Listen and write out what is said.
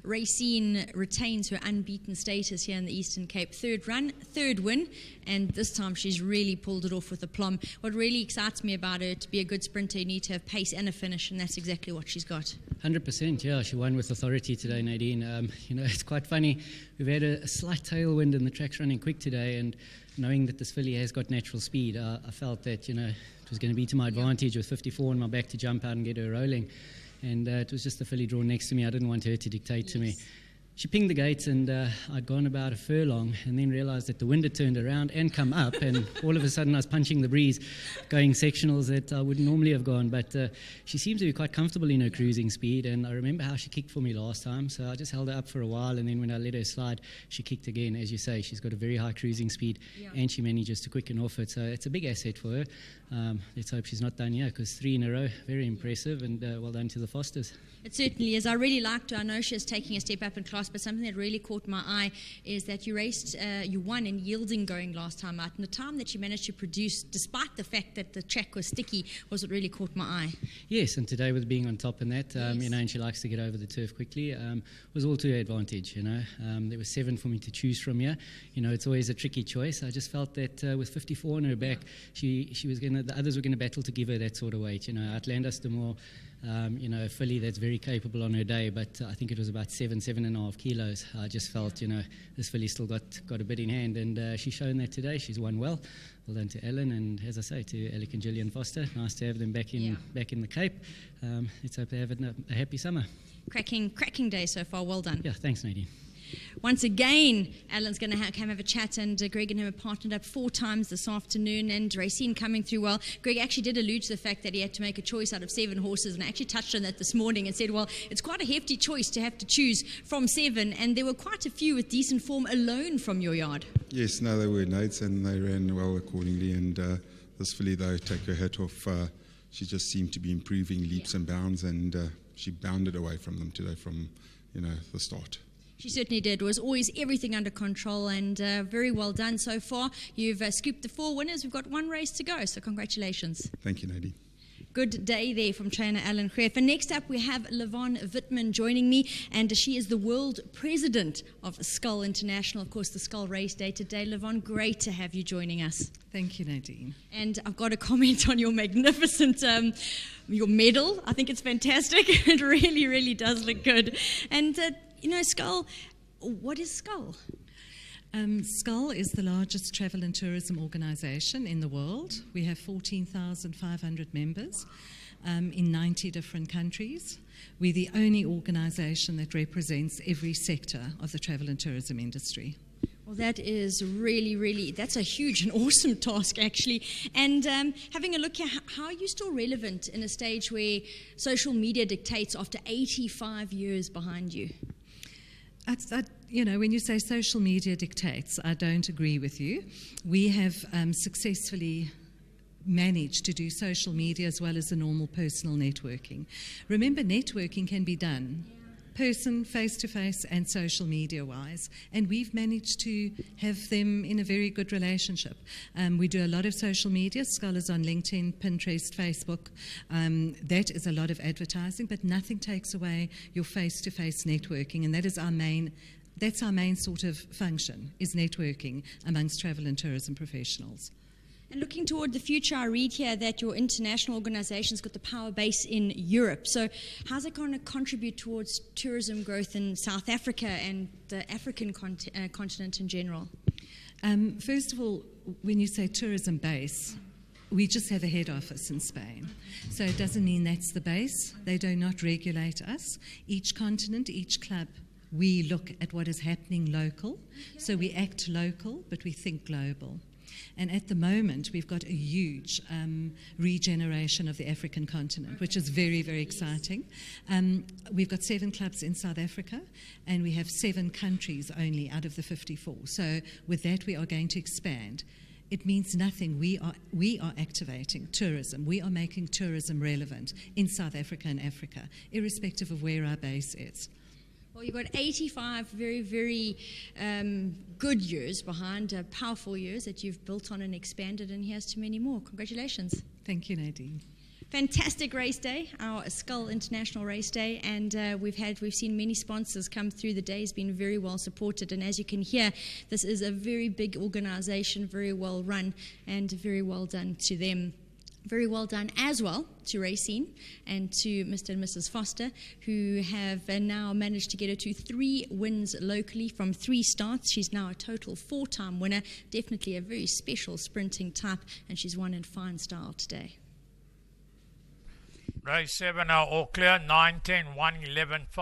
Racine retains her unbeaten status here in the Eastern Cape. Third run, third win, and this time she's really pulled it off with aplomb. What really excites me about her, to be a good sprinter, you need to have pace and a finish, and that's exactly what she's got. 100%, yeah. She won with authority today, Nadine. It's quite funny. We've had a slight tailwind and the track's running quick today, and knowing that this filly has got natural speed, I felt that, it was going to be to my advantage with 54 on my back to jump out and get her rolling. And it was just the filly drawn next to me. I didn't want her to dictate to me. She pinged the gates, and I'd gone about a furlong and then realised that the wind had turned around and come up, and all of a sudden I was punching the breeze, going sectionals that I wouldn't normally have gone. But she seems to be quite comfortable in her cruising speed, and I remember how she kicked for me last time, so I just held her up for a while, and then when I let her slide, she kicked again. As you say, she's got a very high cruising speed, and she manages to quicken off it, so it's a big asset for her. Let's hope she's not done here, because 3 in a row, very impressive, and well done to the Fosters. It certainly is. I really liked her. I know she's taking a step up in class, but something that really caught my eye is that you won in yielding going last time out, and the time that you managed to produce, despite the fact that the track was sticky, was what really caught my eye. Yes, and today with being on top in that, and she likes to get over the turf quickly, was all to her advantage. There were 7 for me to choose from here. It's always a tricky choice. I just felt that with 54 on her back, the others were going to battle to give her that sort of weight. Outlanders the more. A filly that's very capable on her day, but I think it was about 7.5 kilos. I just felt, this filly still got a bit in hand, and she's shown that today. She's won well. Well done to Ellen, and as I say, to Alec and Gillian Foster. Nice to have them back in the Cape. Let's hope they have a happy summer. Cracking day so far. Well done. Yeah, thanks, Nadine. Once again, Alan's going to come have a chat, and Greg and him have partnered up 4 times this afternoon, and Racine coming through well. Greg actually did allude to the fact that he had to make a choice out of 7 horses, and I actually touched on that this morning and said, well, it's quite a hefty choice to have to choose from 7, and there were quite a few with decent form alone from your yard. Yes, no, they were Nades, and they ran well accordingly, and this filly, though, take her hat off. She just seemed to be improving leaps and bounds, and she bounded away from them today from, the start. She certainly did. It was always everything under control, and very well done so far. You've scooped the 4 winners. We've got 1 race to go, so congratulations. Thank you, Nadine. Good day there from trainer Alan Greff. And next up we have Lavina Whitman joining me, and she is the world president of Skull International. Of course, the Skull race day today. Lavina, great to have you joining us. Thank you, Nadine. And I've got a comment on your magnificent your medal. I think it's fantastic. It really, really does look good. And Skull, what is Skull? Skull is the largest travel and tourism organisation in the world. We have 14,500 members in 90 different countries. We're the only organisation that represents every sector of the travel and tourism industry. Well, that is really, that's a huge and awesome task, actually. And having a look here, how are you still relevant in a stage where social media dictates after 85 years behind you? When you say social media dictates, I don't agree with you. We have successfully managed to do social media as well as the normal personal networking. Remember, networking can be done person, face-to-face, and social media-wise, and we've managed to have them in a very good relationship. We do a lot of social media. Skull is on LinkedIn, Pinterest, Facebook. That is a lot of advertising, but nothing takes away your face-to-face networking, and that's our main sort of function, is networking amongst travel and tourism professionals. And looking toward the future, I read here that your international organization's got the power base in Europe. So how's it going to contribute towards tourism growth in South Africa and the African continent in general? First of all, when you say tourism base, we just have a head office in Spain. So it doesn't mean that's the base. They do not regulate us. Each continent, each club, we look at what is happening local. So we act local, but we think global. And at the moment, we've got a huge regeneration of the African continent, which is very, very exciting. We've got 7 clubs in South Africa, and we have 7 countries only out of the 54. So with that, we are going to expand. It means nothing. We are activating tourism. We are making tourism relevant in South Africa and Africa, irrespective of where our base is. Well, you've got 85 very, very good years behind, powerful years that you've built on and expanded, and here's to many more. Congratulations. Thank you, Nadine. Fantastic race day, our Skull International Race Day, and we've seen many sponsors come through. The day has been very well supported, and as you can hear, this is a very big organisation, very well run, and very well done to them. Very well done as well to Racine and to Mr. and Mrs. Foster, who have now managed to get her to 3 wins locally from 3 starts. She's now a total 4-time winner, definitely a very special sprinting type, and she's won in fine style today. Race 7 now all clear, 9, 10, 1, 11, 5.